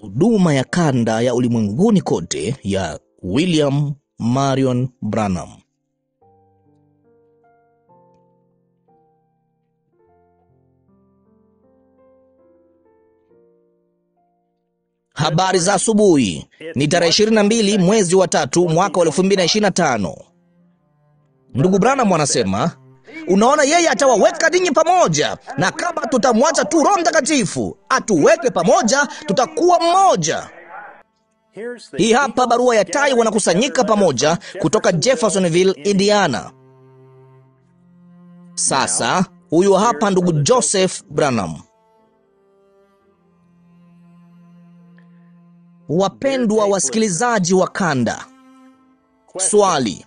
huduma ya kanda ya ulimwenguni kote ya William Marion Branham. Habari za asubuhi. Ni tarehe 22 mwezi wa 3 mwaka wa 2025. Ndugu Branham anasema, unaona, yeye atawaweka ninyi pamoja, na kama tutamwacha tu Roho Mtakatifu atuweke pamoja, tutakuwa mmoja. Hii hapa barua ya tai wanakusanyika pamoja kutoka Jeffersonville, Indiana. Sasa huyu hapa ndugu Joseph Branham. Wapendwa wasikilizaji wa kanda, swali: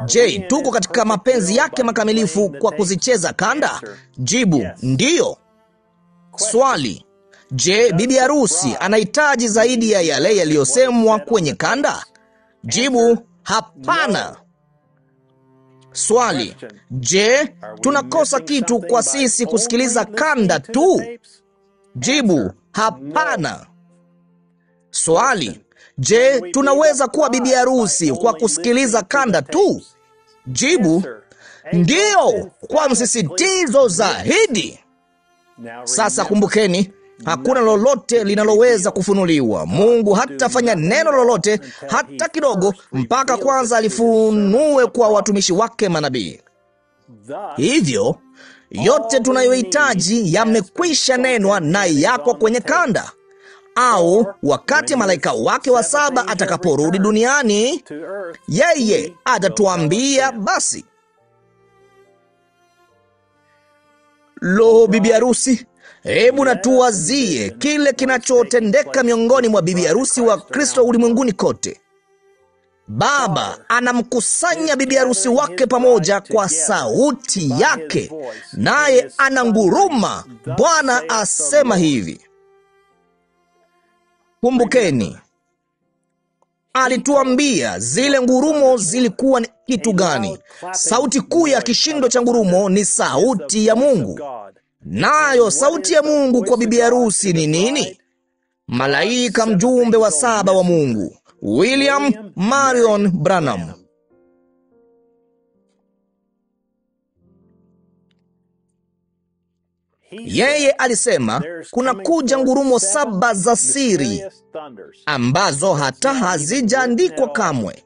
je, tuko katika mapenzi yake makamilifu kwa kuzicheza kanda? Jibu: ndiyo. Swali: je, bibi harusi anahitaji zaidi ya yale yaliyosemwa kwenye kanda? Jibu: hapana. Swali: je, tunakosa kitu kwa sisi kusikiliza kanda tu? Jibu: hapana. Swali: je, tunaweza kuwa bibi harusi kwa kusikiliza kanda tu? Jibu: ndiyo, kwa msisitizo zaidi. Sasa kumbukeni, hakuna lolote linaloweza kufunuliwa. Mungu hatafanya neno lolote hata kidogo mpaka kwanza alifunue kwa watumishi wake manabii. Hivyo yote tunayohitaji yamekwisha nenwa na yako kwenye kanda. Au wakati malaika wake wa 7 atakaporudi duniani, yeye atatuambia basi. Lo, bibi harusi, hebu natuwazie kile kinachotendeka miongoni mwa bibi harusi wa Kristo ulimwenguni kote. Baba anamkusanya bibi harusi wake pamoja kwa sauti yake, naye ananguruma. Bwana asema hivi. Kumbukeni, alituambia zile ngurumo zilikuwa ni kitu gani. Sauti kuu ya kishindo cha ngurumo ni sauti ya Mungu. Nayo sauti ya Mungu kwa bibi harusi ni nini? Malaika mjumbe wa 7 wa Mungu, William Marion Branham. Yeye alisema kuna kuja ngurumo 7 za siri ambazo hata hazijaandikwa kamwe,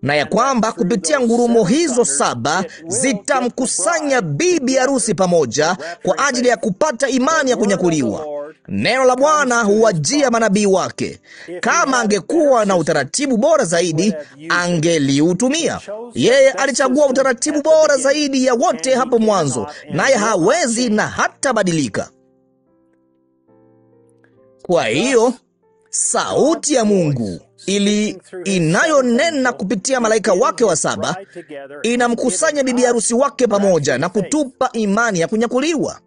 na ya kwamba kupitia ngurumo hizo 7 zitamkusanya bibi harusi pamoja kwa ajili ya kupata imani ya kunyakuliwa. Neno la Bwana huwajia manabii wake. Kama angekuwa na utaratibu bora zaidi, angeliutumia. Yeye alichagua utaratibu bora zaidi ya wote hapo mwanzo, naye hawezi na hata badilika. Kwa hiyo sauti ya Mungu inayonena kupitia malaika wake wa 7 inamkusanya bibi harusi wake pamoja na kutupa imani ya kunyakuliwa.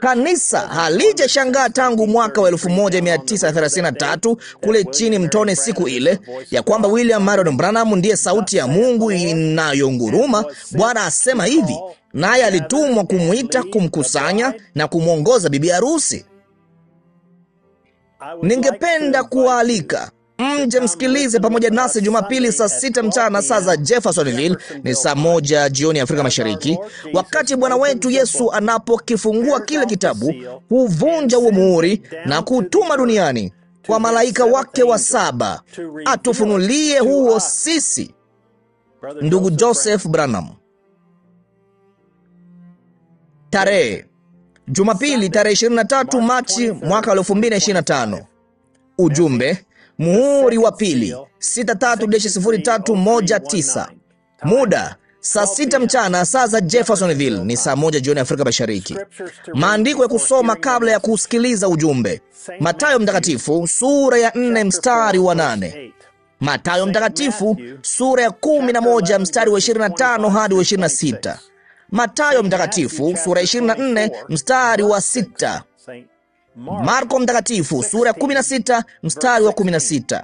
Kanisa halijashangaa tangu mwaka wa 1933 kule chini mtoni siku ile ya kwamba William Marion Branham ndiye sauti ya Mungu inayonguruma. Bwana asema hivi, naye alitumwa kumwita, kumkusanya na kumwongoza bibi harusi. Ningependa kuwaalika mje msikilize pamoja nasi Jumapili saa 6 mchana saa za Jeffersonville, ni saa 1 jioni Afrika Mashariki, wakati Bwana wetu Yesu anapokifungua kile kitabu, huvunja huo muhuri na kutuma duniani kwa malaika wake wa 7 atufunulie huo sisi. Ndugu Joseph Branham. Tarehe Jumapili tarehe 23 Machi mwaka 2025. Ujumbe: muhuri wa pili 63-0319. Muda saa 6 mchana saa za Jeffersonville, ni saa 1 jioni Afrika Mashariki. Maandiko ya kusoma kabla ya kusikiliza ujumbe: Mathayo mtakatifu sura ya 4 mstari wa 8. Mathayo mtakatifu sura ya 11 mstari wa 25 hadi wa 26. Mathayo mtakatifu sura ya 24 mstari wa 6. Marko mtakatifu sura ya 16 mstari wa 16.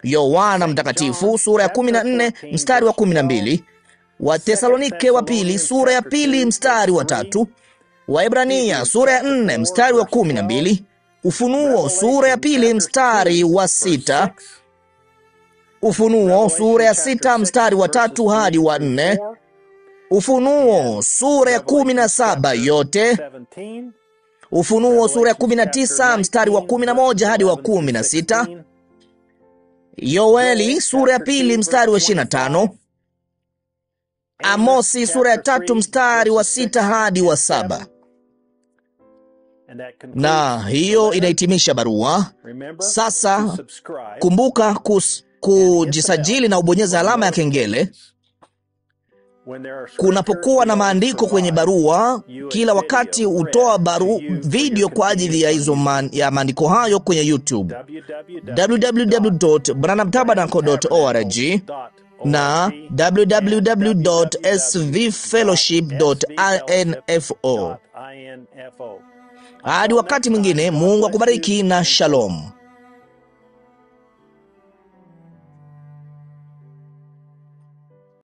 Yohana mtakatifu sura ya 14 mstari wa 12. Wathesalonike wa pili sura ya 2 mstari wa 3. Waebrania sura ya 4 mstari wa 12. Ufunuo sura ya 2 mstari wa 6. Ufunuo sura ya 6 mstari wa 3 hadi wa 4. Ufunuo sura ya 17 yote. Ufunuo sura ya 19 mstari wa 11 hadi wa 16. Yoeli sura ya 2 mstari wa 25. Amosi sura ya 3 mstari wa 6 hadi wa 7. Na hiyo inahitimisha barua. Sasa kumbuka kujisajili na ubonyeza alama ya kengele. Kunapokuwa na maandiko kwenye barua, kila wakati hutoa video kwa ajili ya hizo maandiko hayo kwenye YouTube. www.branhamtabernacle.org na www.svfellowship.info. Hadi wakati mwingine, Mungu akubariki na shalom.